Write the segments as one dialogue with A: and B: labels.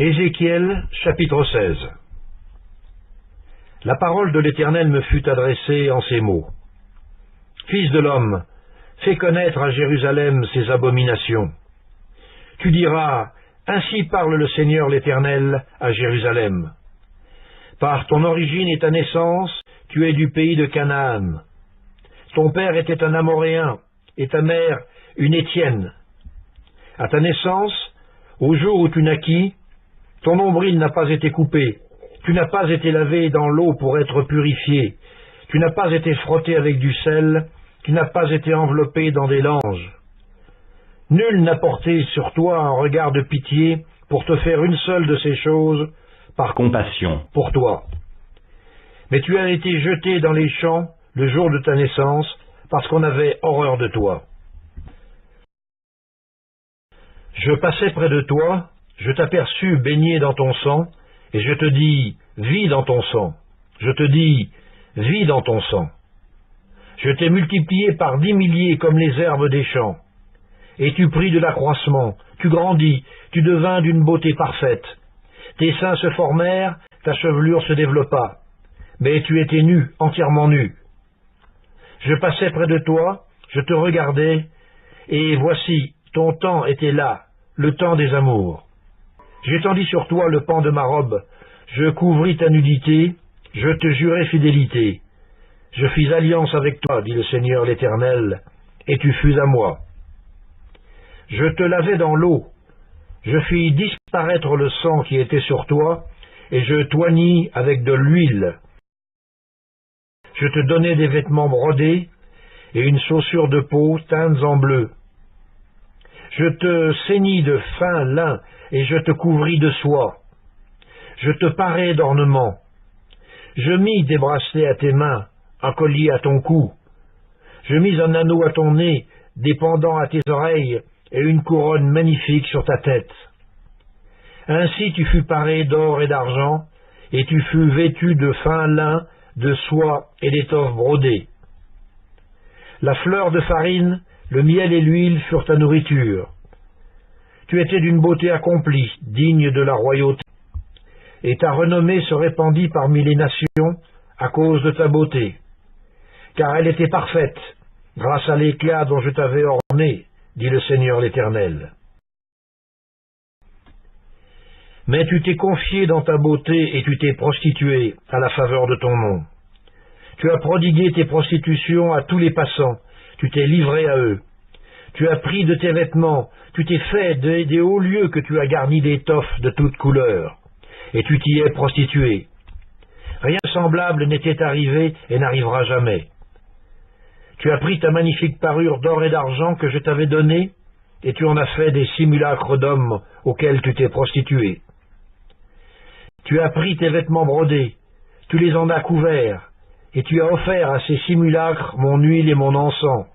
A: Ézéchiel, chapitre 16. La parole de l'Éternel me fut adressée en ces mots. Fils de l'homme, fais connaître à Jérusalem ses abominations. Tu diras, ainsi parle le Seigneur l'Éternel à Jérusalem. Par ton origine et ta naissance, tu es du pays de Canaan. Ton père était un Amoréen, et ta mère une Étienne. À ta naissance, au jour où tu naquis, ton nombril n'a pas été coupé, tu n'as pas été lavé dans l'eau pour être purifié, tu n'as pas été frotté avec du sel, tu n'as pas été enveloppé dans des langes. Nul n'a porté sur toi un regard de pitié pour te faire une seule de ces choses par compassion pour toi. Mais tu as été jeté dans les champs le jour de ta naissance parce qu'on avait horreur de toi. Je passais près de toi, je t'aperçus baigné dans ton sang, et je te dis, vis dans ton sang. Je te dis, vis dans ton sang. Je t'ai multiplié par 10 milliers comme les herbes des champs. Et tu pris de l'accroissement, tu grandis, tu devins d'une beauté parfaite. Tes seins se formèrent, ta chevelure se développa. Mais tu étais nu, entièrement nu. Je passais près de toi, je te regardais, et voici, ton temps était là, le temps des amours. J'étendis sur toi le pan de ma robe, je couvris ta nudité, je te jurai fidélité. Je fis alliance avec toi, dit le Seigneur l'Éternel, et tu fus à moi. Je te lavai dans l'eau, je fis disparaître le sang qui était sur toi, et je t'oignis avec de l'huile. Je te donnai des vêtements brodés, et une chaussure de peau teintes en bleu. Je te ceignis de fin lin, et je te couvris de soie. Je te parai d'ornements. Je mis des bracelets à tes mains, un collier à ton cou. Je mis un anneau à ton nez, des pendants à tes oreilles, et une couronne magnifique sur ta tête. Ainsi tu fus paré d'or et d'argent, et tu fus vêtu de fin lin, de soie et d'étoffe brodée. La fleur de farine, le miel et l'huile furent ta nourriture. Tu étais d'une beauté accomplie, digne de la royauté, et ta renommée se répandit parmi les nations à cause de ta beauté, car elle était parfaite, grâce à l'éclat dont je t'avais orné, dit le Seigneur l'Éternel. Mais tu t'es confié dans ta beauté et tu t'es prostitué à la faveur de ton nom. Tu as prodigué tes prostitutions à tous les passants, tu t'es livré à eux. Tu as pris de tes vêtements, tu t'es fait des hauts lieux que tu as garnis d'étoffes de toutes couleurs, et tu t'y es prostitué. Rien de semblable n'était arrivé et n'arrivera jamais. Tu as pris ta magnifique parure d'or et d'argent que je t'avais donnée, et tu en as fait des simulacres d'hommes auxquels tu t'es prostitué. Tu as pris tes vêtements brodés, tu les en as couverts, et tu as offert à ces simulacres mon huile et mon encens.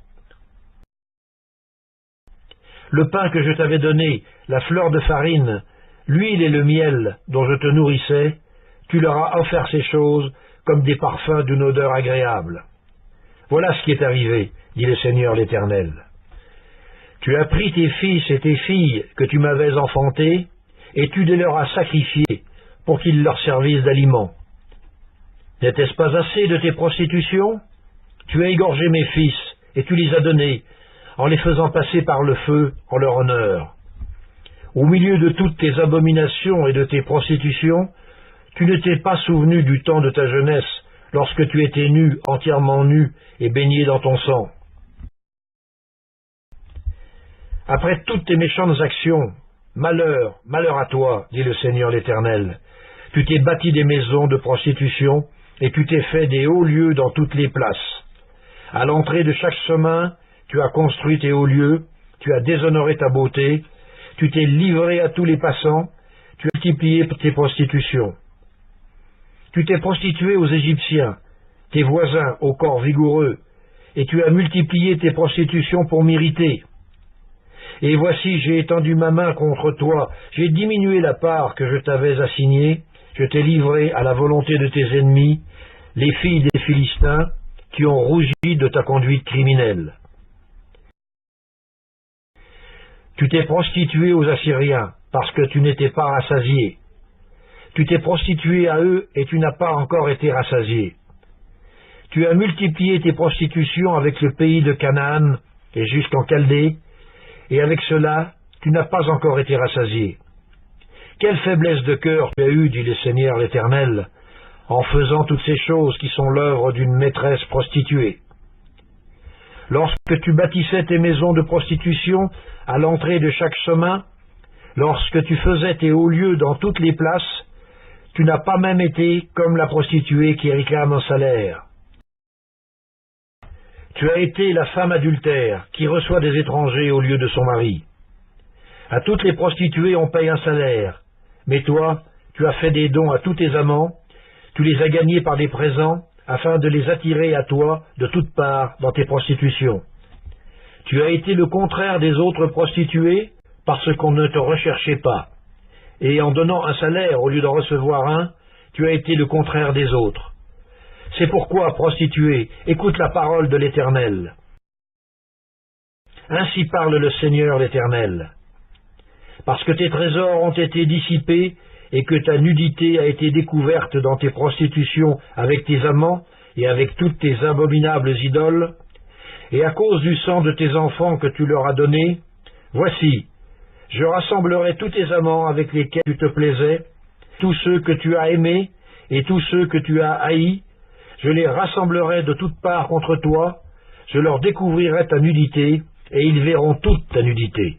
A: Le pain que je t'avais donné, la fleur de farine, l'huile et le miel dont je te nourrissais, tu leur as offert ces choses comme des parfums d'une odeur agréable. Voilà ce qui est arrivé, dit le Seigneur l'Éternel. Tu as pris tes fils et tes filles que tu m'avais enfantés, et tu les leur as sacrifiés pour qu'ils leur servissent d'aliment. N'était-ce pas assez de tes prostitutions? Tu as égorgé mes fils, et tu les as donnés, en les faisant passer par le feu en leur honneur. Au milieu de toutes tes abominations et de tes prostitutions, tu ne t'es pas souvenu du temps de ta jeunesse, lorsque tu étais nu, entièrement nu, et baigné dans ton sang. Après toutes tes méchantes actions, malheur, malheur à toi, dit le Seigneur l'Éternel. Tu t'es bâti des maisons de prostitution, et tu t'es fait des hauts lieux dans toutes les places. À l'entrée de chaque chemin, tu as construit tes hauts lieux, tu as déshonoré ta beauté, tu t'es livré à tous les passants, tu as multiplié tes prostitutions. Tu t'es prostitué aux Égyptiens, tes voisins au corps vigoureux, et tu as multiplié tes prostitutions pour m'irriter. Et voici, j'ai étendu ma main contre toi, j'ai diminué la part que je t'avais assignée, je t'ai livré à la volonté de tes ennemis, les filles des Philistins, qui ont rougi de ta conduite criminelle. Tu t'es prostitué aux Assyriens, parce que tu n'étais pas rassasié. Tu t'es prostitué à eux et tu n'as pas encore été rassasié. Tu as multiplié tes prostitutions avec le pays de Canaan et jusqu'en Chaldée, et avec cela, tu n'as pas encore été rassasié. Quelle faiblesse de cœur tu as eue, dit le Seigneur l'Éternel, en faisant toutes ces choses qui sont l'œuvre d'une maîtresse prostituée. Lorsque tu bâtissais tes maisons de prostitution à l'entrée de chaque chemin, lorsque tu faisais tes hauts lieux dans toutes les places, tu n'as pas même été comme la prostituée qui réclame un salaire. Tu as été la femme adultère qui reçoit des étrangers au lieu de son mari. À toutes les prostituées on paye un salaire, mais toi, tu as fait des dons à tous tes amants, tu les as gagnés par des présents, afin de les attirer à toi de toutes parts dans tes prostitutions. Tu as été le contraire des autres prostituées, parce qu'on ne te recherchait pas. Et en donnant un salaire au lieu d'en recevoir un, tu as été le contraire des autres. C'est pourquoi, prostituée, écoute la parole de l'Éternel. Ainsi parle le Seigneur l'Éternel. Parce que tes trésors ont été dissipés et que ta nudité a été découverte dans tes prostitutions avec tes amants et avec toutes tes abominables idoles, et à cause du sang de tes enfants que tu leur as donné, voici, je rassemblerai tous tes amants avec lesquels tu te plaisais, tous ceux que tu as aimés et tous ceux que tu as haïs, je les rassemblerai de toutes parts contre toi, je leur découvrirai ta nudité, et ils verront toute ta nudité.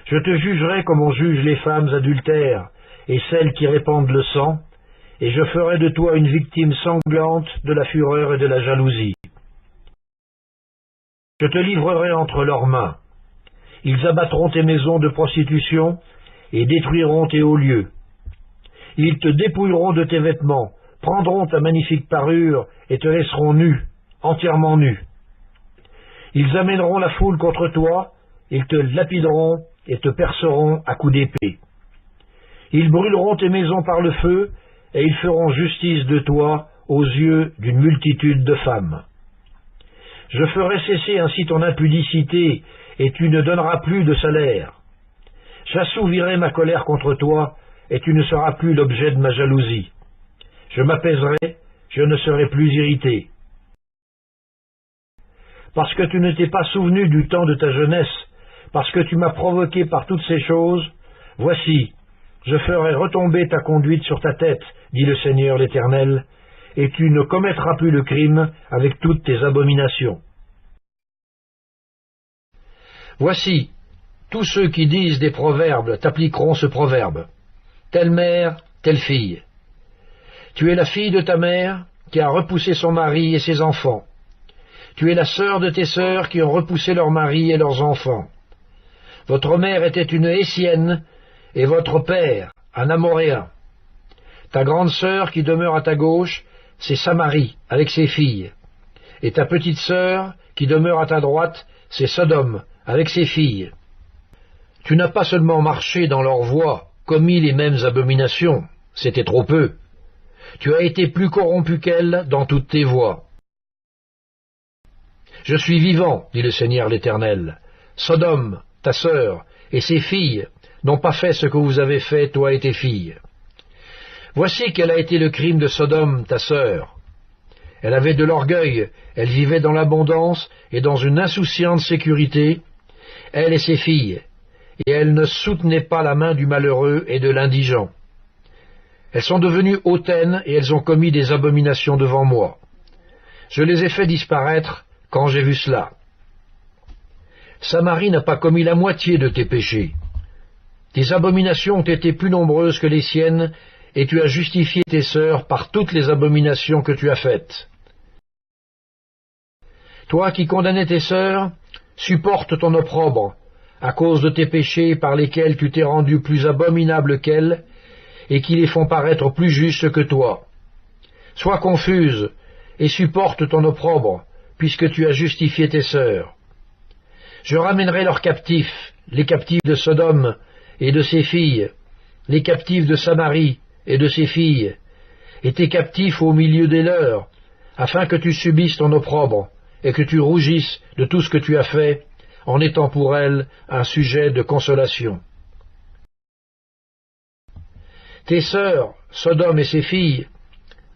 A: Je te jugerai comme on juge les femmes adultères et celles qui répandent le sang, et je ferai de toi une victime sanglante de la fureur et de la jalousie. Je te livrerai entre leurs mains. Ils abattront tes maisons de prostitution et détruiront tes hauts lieux. Ils te dépouilleront de tes vêtements, prendront ta magnifique parure et te laisseront nu, entièrement nu. Ils amèneront la foule contre toi, ils te lapideront et te perceront à coups d'épée. Ils brûleront tes maisons par le feu, et ils feront justice de toi aux yeux d'une multitude de femmes. Je ferai cesser ainsi ton impudicité, et tu ne donneras plus de salaire. J'assouvirai ma colère contre toi, et tu ne seras plus l'objet de ma jalousie. Je m'apaiserai, je ne serai plus irrité. Parce que tu ne t'es pas souvenu du temps de ta jeunesse, parce que tu m'as provoqué par toutes ces choses, voici, je ferai retomber ta conduite sur ta tête, dit le Seigneur l'Éternel, et tu ne commettras plus le crime avec toutes tes abominations. Voici, tous ceux qui disent des proverbes t'appliqueront ce proverbe. Telle mère, telle fille. Tu es la fille de ta mère qui a repoussé son mari et ses enfants. Tu es la sœur de tes sœurs qui ont repoussé leurs maris et leurs enfants. Votre mère était une Hétienne et votre père un Amoréen. Ta grande sœur qui demeure à ta gauche, c'est Samarie avec ses filles. Et ta petite sœur qui demeure à ta droite, c'est Sodome avec ses filles. Tu n'as pas seulement marché dans leurs voies, commis les mêmes abominations, c'était trop peu. Tu as été plus corrompu qu'elles dans toutes tes voies. Je suis vivant, dit le Seigneur l'Éternel. Sodome, ta sœur, et ses filles n'ont pas fait ce que vous avez fait, toi et tes filles. Voici quel a été le crime de Sodome, ta sœur. Elle avait de l'orgueil, elle vivait dans l'abondance et dans une insouciante sécurité, elle et ses filles, et elle ne soutenait pas la main du malheureux et de l'indigent. Elles sont devenues hautaines et elles ont commis des abominations devant moi. Je les ai fait disparaître quand j'ai vu cela. Samarie n'a pas commis la moitié de tes péchés. Tes abominations ont été plus nombreuses que les siennes, et tu as justifié tes sœurs par toutes les abominations que tu as faites. Toi qui condamnais tes sœurs, supporte ton opprobre, à cause de tes péchés par lesquels tu t'es rendu plus abominable qu'elles, et qui les font paraître plus justes que toi. Sois confuse, et supporte ton opprobre, puisque tu as justifié tes sœurs. Je ramènerai leurs captifs, les captifs de Sodome et de ses filles, les captifs de Samarie et de ses filles, et tes captifs au milieu des leurs, afin que tu subisses ton opprobre, et que tu rougisses de tout ce que tu as fait, en étant pour elles un sujet de consolation. Tes sœurs, Sodome et ses filles,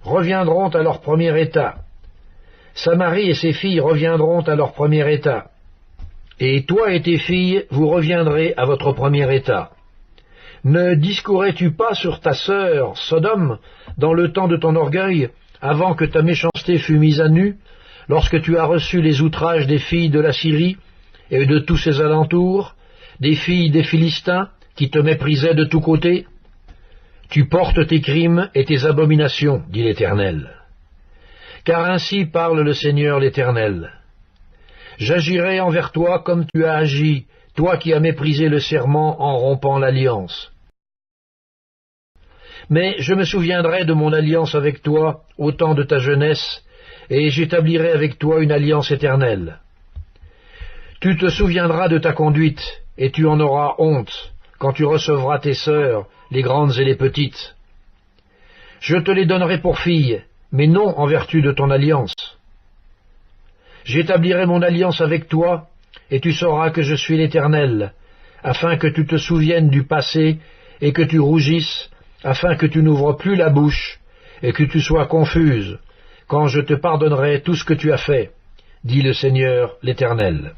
A: reviendront à leur premier état. Samarie et ses filles reviendront à leur premier état. Et toi et tes filles, vous reviendrez à votre premier état. Ne discourais-tu pas sur ta sœur, Sodome, dans le temps de ton orgueil, avant que ta méchanceté fût mise à nu, lorsque tu as reçu les outrages des filles de la Syrie et de tous ses alentours, des filles des Philistins, qui te méprisaient de tous côtés? Tu portes tes crimes et tes abominations, dit l'Éternel. Car ainsi parle le Seigneur l'Éternel. J'agirai envers toi comme tu as agi, toi qui as méprisé le serment en rompant l'alliance. Mais je me souviendrai de mon alliance avec toi au temps de ta jeunesse, et j'établirai avec toi une alliance éternelle. Tu te souviendras de ta conduite, et tu en auras honte, quand tu recevras tes sœurs, les grandes et les petites. Je te les donnerai pour filles, mais non en vertu de ton alliance. J'établirai mon alliance avec toi, et tu sauras que je suis l'Éternel, afin que tu te souviennes du passé, et que tu rougisses, afin que tu n'ouvres plus la bouche, et que tu sois confuse, quand je te pardonnerai tout ce que tu as fait, dit le Seigneur l'Éternel.